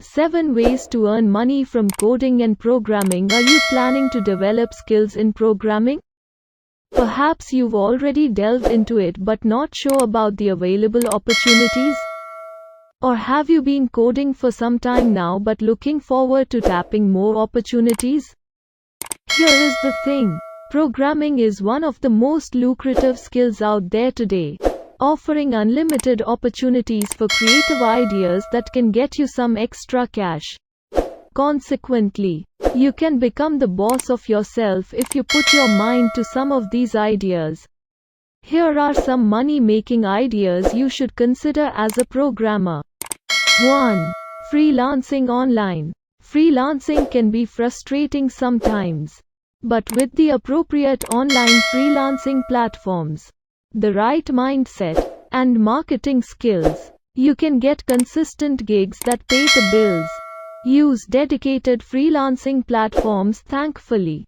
7 ways to earn money from coding and programming. Are you planning to develop skills in programming? Perhaps you've already delved into it but not sure about the available opportunities? Or have you been coding for some time now but looking forward to tapping more opportunities? Here is the thing. Programming is one of the most lucrative skills out there today, offering unlimited opportunities for creative ideas that can get you some extra cash. Consequently, you can become the boss of yourself if you put your mind to some of these ideas. Here are some money-making ideas you should consider as a programmer. 1. Freelancing online. Freelancing can be frustrating sometimes. But with the appropriate online freelancing platforms, the right mindset, and marketing skills, you can get consistent gigs that pay the bills. Use dedicated freelancing platforms. Thankfully,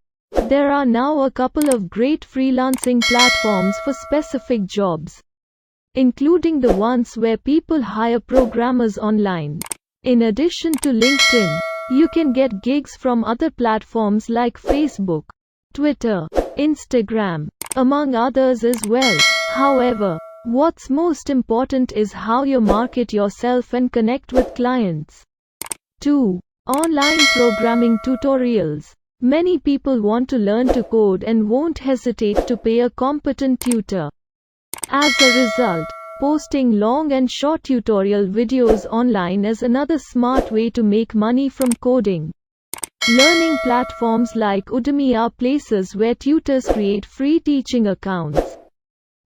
there are now a couple of great freelancing platforms for specific jobs, including the ones where people hire programmers online. In addition to LinkedIn, you can get gigs from other platforms like Facebook, Twitter, Instagram, among others as well. However, what's most important is how you market yourself and connect with clients. 2. Online programming tutorials. Many people want to learn to code and won't hesitate to pay a competent tutor. As a result, posting long and short tutorial videos online is another smart way to make money from coding. Learning platforms like Udemy are places where tutors create free teaching accounts,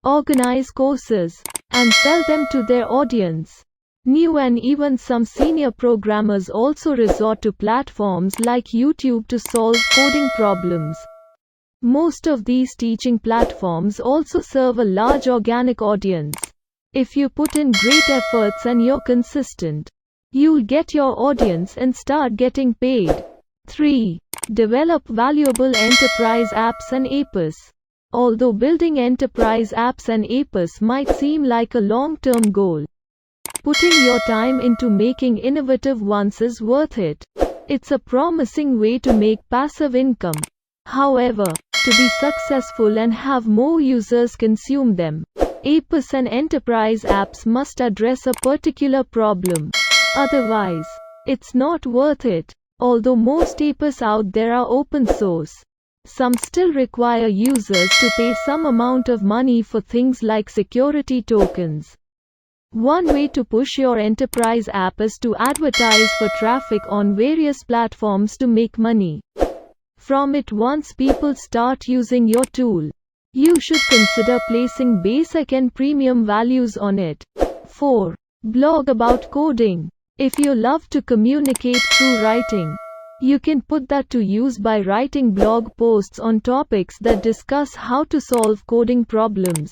organize courses, and sell them to their audience. New and even some senior programmers also resort to platforms like YouTube to solve coding problems. Most of these teaching platforms also serve a large organic audience. If you put in great efforts and you're consistent, you'll get your audience and start getting paid. 3. Develop valuable enterprise apps and apps. Although building enterprise apps and apps might seem like a long-term goal, putting your time into making innovative ones is worth it. It's a promising way to make passive income. However, to be successful and have more users consume them, apps and enterprise apps must address a particular problem. Otherwise, it's not worth it. Although most apps out there are open source, some still require users to pay some amount of money for things like security tokens. One way to push your enterprise app is to advertise for traffic on various platforms to make money from it. Once people start using your tool, you should consider placing basic and premium values on it. 4. Blog about coding. If you love to communicate through writing, you can put that to use by writing blog posts on topics that discuss how to solve coding problems.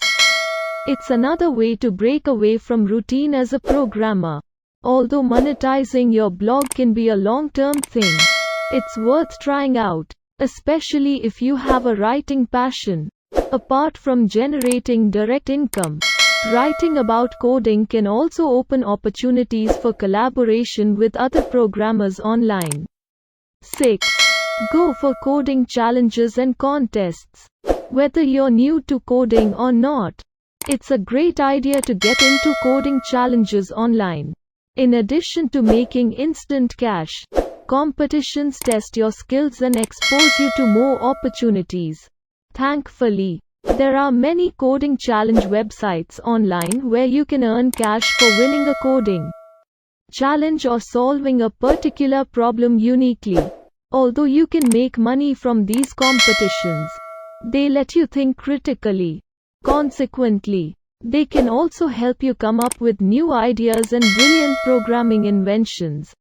It's another way to break away from routine as a programmer. Although monetizing your blog can be a long-term thing, it's worth trying out, especially if you have a writing passion. Apart from generating direct income, writing about coding can also open opportunities for collaboration with other programmers online. 6. Go for coding challenges and contests. Whether you're new to coding or not, it's a great idea to get into coding challenges online. In addition to making instant cash, competitions test your skills and expose you to more opportunities. Thankfully, there are many coding challenge websites online where you can earn cash for winning a coding challenge or solving a particular problem uniquely. Although you can make money from these competitions, they let you think critically. Consequently, they can also help you come up with new ideas and brilliant programming inventions.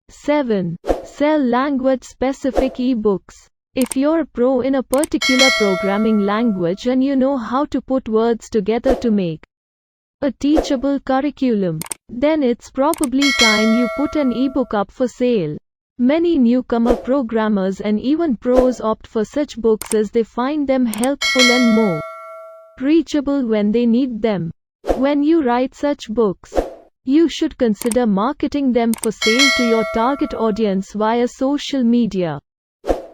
7. Sell language-specific ebooks. If you're a pro in a particular programming language and you know how to put words together to make a teachable curriculum, then it's probably time you put an ebook up for sale. Many newcomer programmers and even pros opt for such books as they find them helpful and more reachable when they need them. When you write such books, You should consider marketing them for sale to your target audience via social media.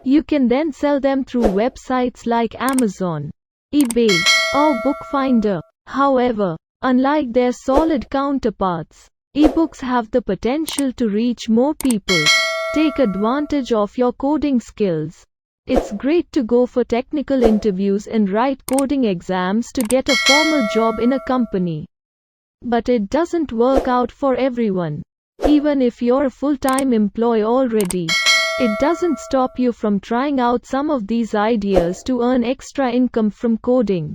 You can then sell them through websites like Amazon, eBay, or Bookfinder. However, unlike their solid counterparts, ebooks have the potential to reach more people. Take advantage of your coding skills. It's great to go for technical interviews and write coding exams to get a formal job in a company. But it doesn't work out for everyone. Even if you're a full-time employee already, it doesn't stop you from trying out some of these ideas to earn extra income from coding.